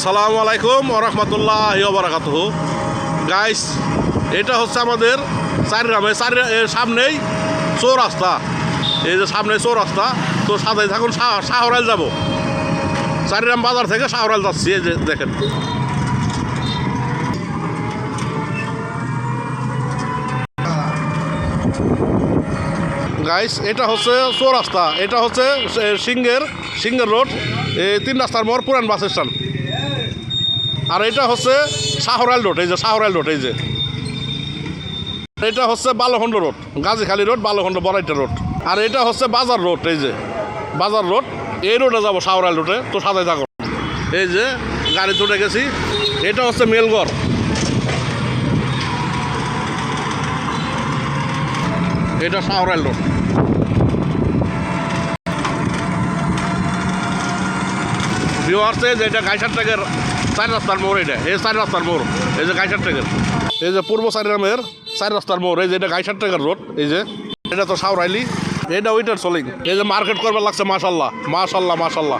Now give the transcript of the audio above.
আসসালামু আলাইকুম ওয়া রাহমাতুল্লাহি ওয়া বারাকাতুহু। গাইস, এটা হচ্ছে আমাদের চারিগ্রামে সামনেই চৌরাস্তা। এই যে সামনে চৌরাস্তা, তো সাথে থাকুন। শাহরাইল যাব, চারিগ্রাম বাজার থেকে শাহরাইল যাচ্ছি। এই যে দেখেন, গাইস, এটা হচ্ছে চৌরাস্তা, এটা হচ্ছে সিংহের রোড, এই 3 রাস্তার মোড়, পুরান বাস স্ট্যান্ড। আর এটা হচ্ছে শাহরাইল রোড, এই যে শাহরাইল রোড। এই যে এটা হচ্ছে বালুখণ্ড রোড, গাজীখালী রোড, বালুখণ্ড বড়াইটা রোড। আর এটা হচ্ছে বাজার রোড, এই যে বাজার রোড। এই রোডে যাবো, শাহরাইল রোডে। তো সাথে থাকো। এই যে গাড়ি তুলে গেছি। এটা হচ্ছে মেলঘর। এটা শাহরাইল রোড। ভিউয়ার্স, এই যে এটা গাইসার ট্যাগের 4 রাস্তার মোড়। এটা এই 4 রাস্তার মোড়, এই যে গাইসার ট্যাগের। এই যে পূর্ব চারিগ্রামের 4 রাস্তার মোড়। এই যে এটা গাইসার ট্যাগের রোড। এই যে এটা তো শাহরাইলি। এটা ওইটার চলিং। এই যে মার্কেট করবার লাগছে। মাশাল্লাহ মাশাল্লাহ মাশাল্লাহ।